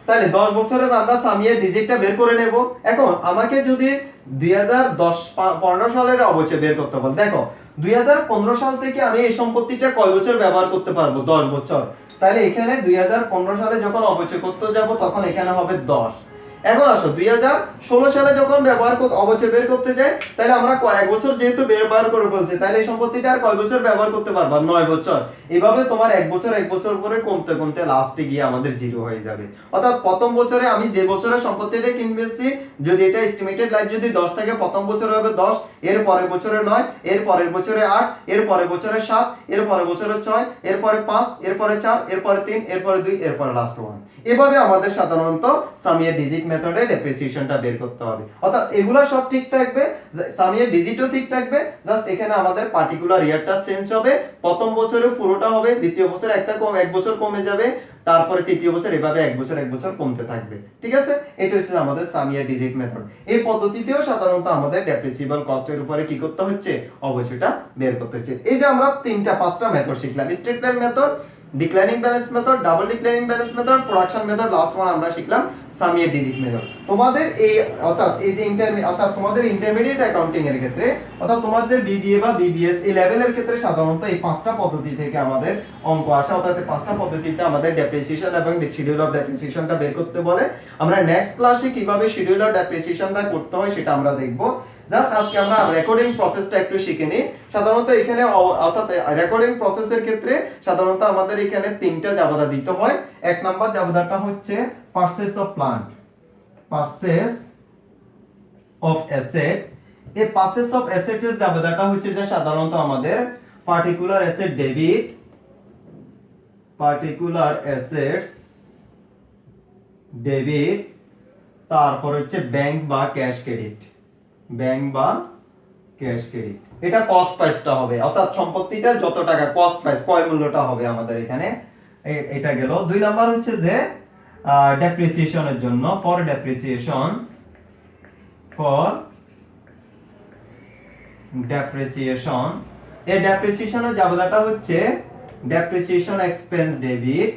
তাহলে 10 বছরের আমরা সাম ইয়ার ডিজিটটা বের করে নেব। এখন আমাকে যদি 2015 সালের অবচয় বের করতে বল, দেখো 2015 সাল থেকে আমি এই সম্পত্তিটা কয় বছর ব্যবহার করতে পারবো? 10 বছর। তাহলে এখানে 2015 সালে যখন অবচয় করতে যাব তখন এখানে হবে 10। এখন আসো 2016 সালে যখন অবচয় বের করতে যাই, তাহলে আমরা কয়েক বছর যেহেতু ব্যবহার করে বলছি, তাহলে এই সম্পত্তিটা আর কয় বছর ব্যবহার করতে পারবা? 9 বছর। এভাবে তোমার এক বছর করে কমতে কমতে লাস্টে গিয়ে আমাদের জিরো হয়ে যাবে। অর্থাৎ প্রথম বছরে আমি যে বছরে সম্পত্তিটা কিনবেছি, যদি এটা এস্টিমেটেড লাইফ যদি 10 থাকে, প্রথম বছরে হবে 10, এর পরের বছরে 9, এর পরের বছরে 8, এর পরের বছরে 7, এর পরের বছরে 6, এর পরে 5, এর পরে 4, এর পরে 3, এর পরে 2, এর পরে লাস্ট 1। এভাবে আমাদের সাধারণত সামিয়া ডিজিট মেথডে ডেপ্রিসিয়েশনটা বের করতে হবে। অর্থাৎ এগুলা সব ঠিক থাকবে, সামিয়া ডিজিটও ঠিক থাকবে, জাস্ট এখানে আমাদের পার্টিকুলার ইয়ারটা চেঞ্জ হবে। প্রথম বছরে পুরোটা হবে, দ্বিতীয় বছরে এক বছর কমে যাবে, তারপরে তৃতীয় বছর এভাবে এক বছর কমতে থাকবে। ঠিক আছে, এটা হচ্ছে আমাদের সামিয়া ডিজিট মেথড। এই পদ্ধতিতেও সাধারণত আমাদের ডেপ্রিসিবল কস্টের উপরে কি করতে হচ্ছে? অবচয়টা বের করতে হচ্ছে। এই যে আমরা 5টা মেথড শিখলাম, straight line method, declining balance method, double declining balance method, production method, last one আমরা শিখলাম সামিয়া ডিজিট মেথড। তোমাদের এই তোমাদের ইন্টারমিডিয়েট অ্যাকাউন্টিং এর ক্ষেত্রে, অর্থাৎ তোমাদের বিবিএ বা বিবিএস এই লেভেলের ক্ষেত্রে সাধারণত এই 5টা পদ্ধতি থেকে আমাদের অঙ্ক আসে। অর্থাৎ এই 5টা পদ্ধতিতে আমাদের ডেপ্রিসিয়েশন এবং শিডিউল অফ ডেপ্রিসিয়েশনটা বের করতে বলে। আমরা নেক্সট ক্লাসে কিভাবে শিডিউল অফ ডেপ্রিসিয়েশনটা করতে হয় সেটা আমরা দেখব। জাস্ট আজকে আমরা রেকর্ডিং প্রসেসটা একটু শিখে নিই। সাধারণত এখানে অর্থাৎ রেকর্ডিং প্রসেসের ক্ষেত্রে সাধারণত আমাদের এখানে 3টা জাবেদা দিতে হয়। এক নাম্বার জাবেদাটা হচ্ছে purchase of plant, purchase of asset. এই পারচেজ অফ অ্যাসেটের জাবেদাটা হচ্ছে যে সাধারণত আমাদের particular asset debit, particular assets debit, তারপর হচ্ছে ব্যাংক বা ক্যাশ ক্রেডিট, ব্যাংক বা ক্যাশ ক্রেডিট। এটা কস্ট প্রাইসটা হবে, অর্থাৎ সম্পত্তিটা যত টাকা কস্ট প্রাইস ক্রয় মূল্যটা হবে আমাদের এখানে। এটা গেল। 2 নাম্বার হচ্ছে যে ডেপ্রিসিয়েশনের জন্য, ফর ডেপ্রিসিয়েশন, এই ডেপ্রিসিয়েশনের জাবেদাটা হচ্ছে depreciation expense debit,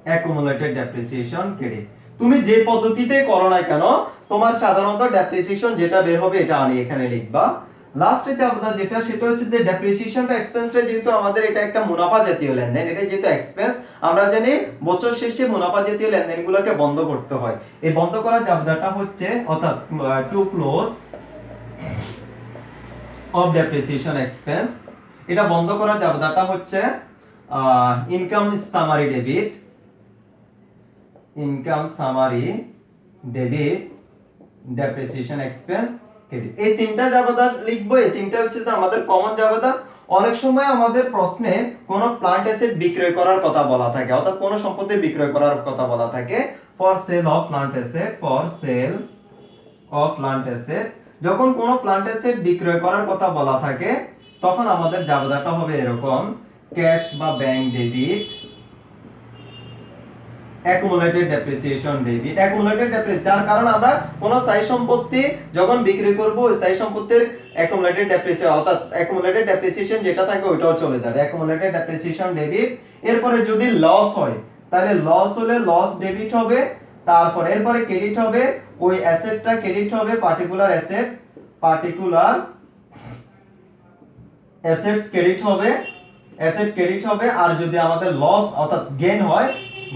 accumulated depreciation credit. তুমি যে পদ্ধতিতে করো না কেন, তোমার সাধারণত ডেপ্রিসিয়েশন যেটা বের হবে এটা আমি এখানে লিখবা। লাস্টে জাবেদা যেটা, সেটা হচ্ছে যে ডেপ্রিসিয়েশনটা এক্সপেন্সটা যেহেতু আমাদের এটা একটা মুনাফা জাতীয় লেনদেন, এটা যেহেতু এক্সপেন্স, আমরা জানি বছর শেষে মুনাফা জাতীয় লেনদেনগুলোকে বন্ধ করতে হয়। এই বন্ধ করার জাবেদাটা হচ্ছে, অর্থাৎ to close off depreciation expense, এটা বন্ধ করার জাবেদাটা হচ্ছে income summary debit, income summary debit, depreciation expense credit. এই 3টা জাবেদা লিখবো। এই 3টা হচ্ছে যে আমাদের কমন জাবেদা। অনেক সময় আমাদের প্রশ্নে কোন প্ল্যান্ট অ্যাসেট বিক্রয় করার কথা বলা থাকে, অর্থাৎ কোন সম্পত্তি বিক্রয় করার কথা বলা থাকে, for sale of plant asset, for sale of plant asset. যখন কোন প্ল্যান্ট অ্যাসেট বিক্রয় করার কথা বলা থাকে তখন আমাদের জাবেদাটা হবে এরকম: ক্যাশ বা bank debit, accumulated depreciation debit. Accumulated depreciation, যার কারণ আমরা কোন স্থায়ী সম্পত্তি যখন বিক্রি করব, স্থায়ী সম্পত্তির অ্যাকুমুলেটেড ডেপ্রিসিয়েশন, অর্থাৎ অ্যাকুমুলেটেড ডেপ্রিসিয়েশন যেটা থাকে ওটাও চলে যাবে, অ্যাকুমুলেটেড ডেপ্রিসিয়েশন ডেবিট। এরপরে যদি লস হয় তাহলে লস হলে লস ডেবিট হবে, তারপর এরপরে ক্রেডিট হবে, ওই অ্যাসেটটা ক্রেডিট হবে, particular asset, particular assets credit হবে, অ্যাসেট ক্রেডিট হবে। আর যদি আমাদের লস অর্থাৎ গেইন হয়,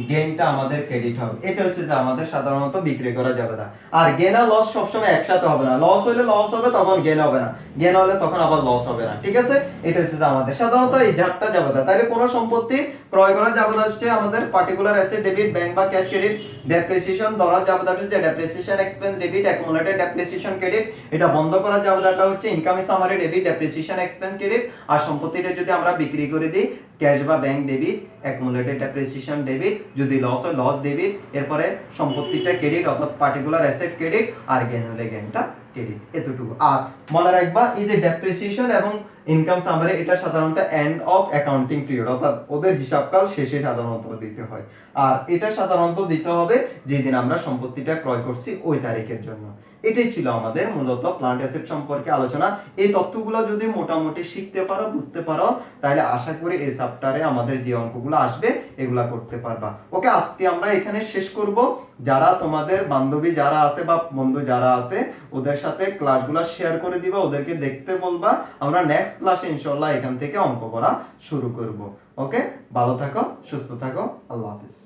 গেইনটা আমাদের ক্রেডিট হবে। এটা হচ্ছে যে আমাদের সাধারণত বিক্রি করা যাবে না। আর গেইন আর লস সবসময় একসাথে হবে না, লস হলে লস হবে তখন গেইন হবে না, গেইন হলে তখন আবার লস হবে না। ঠিক আছে, এটা হচ্ছে যে আমাদের সাধারণত এই 4টা জাবেদা। তাহলে কোন সম্পত্তি ক্রয় করা জাবেদা হচ্ছে আমাদের পার্টিকুলার অ্যাসেট ডেবিট, ব্যাংক বা ক্যাশ ক্রেডিট। ডেপ্রিসিয়েশন ধরা জাবেদা হচ্ছে depreciation expense debit, accumulated depreciation credit. এটা বন্ধ করা জাবেদাটা হচ্ছে income summary debit, depreciation expense credit. আর সম্পত্তিটা যদি আমরা বিক্রি করে দিই, ক্যাশ বা bank debit, accumulated depreciation debit. যদি লস হয় লস ডেবিট, এরপরে সম্পত্তিটা ক্রেডিট অর্থাৎ পার্টিকুলার অ্যাসেট ক্রেডিট, আর গেইন হলে গেইনটা ক্রেডিট। এতটুকু। আর মনে রাখবা এই যে ডেপ্রিসিয়েশন এবং ইনকাম সামারি, এটা সাধারণত এন্ড অফ অ্যাকাউন্টিং পিরিয়ড, অর্থাৎ ওদের হিসাবকাল শেষে সাধারণত দিতে হয়। আর এটা সাধারণত দিতে হবে যেদিন আমরা সম্পত্তিটা ক্রয় করছি ওই তারিখের জন্য। এটাই ছিল আমাদের মূলত প্ল্যান্ট অ্যাসেট সম্পর্কে আলোচনা। এই তথ্যগুলো যদি মোটামুটি শিখতে পারো, বুঝতে পারো, তাহলে আশা করি এই চ্যাপ্টারে আমাদের যে অঙ্কগুলো আসবে এগুলা করতে পারবা। ওকে, আজকে আমরা এখানে শেষ করব। যারা তোমাদের বান্ধবী যারা আছে বা বন্ধু যারা আছে ওদের সাথে ক্লাসগুলো শেয়ার করে দিবা, ওদেরকে দেখতে বলবা। আমরা নেক্সট নেক্সট ক্লাসে ইনশাআল্লাহ এখান থেকে অঙ্ক করা শুরু করব। ওকে, ভালো থাকো, সুস্থ থাকো, আল্লাহ হাফেজ।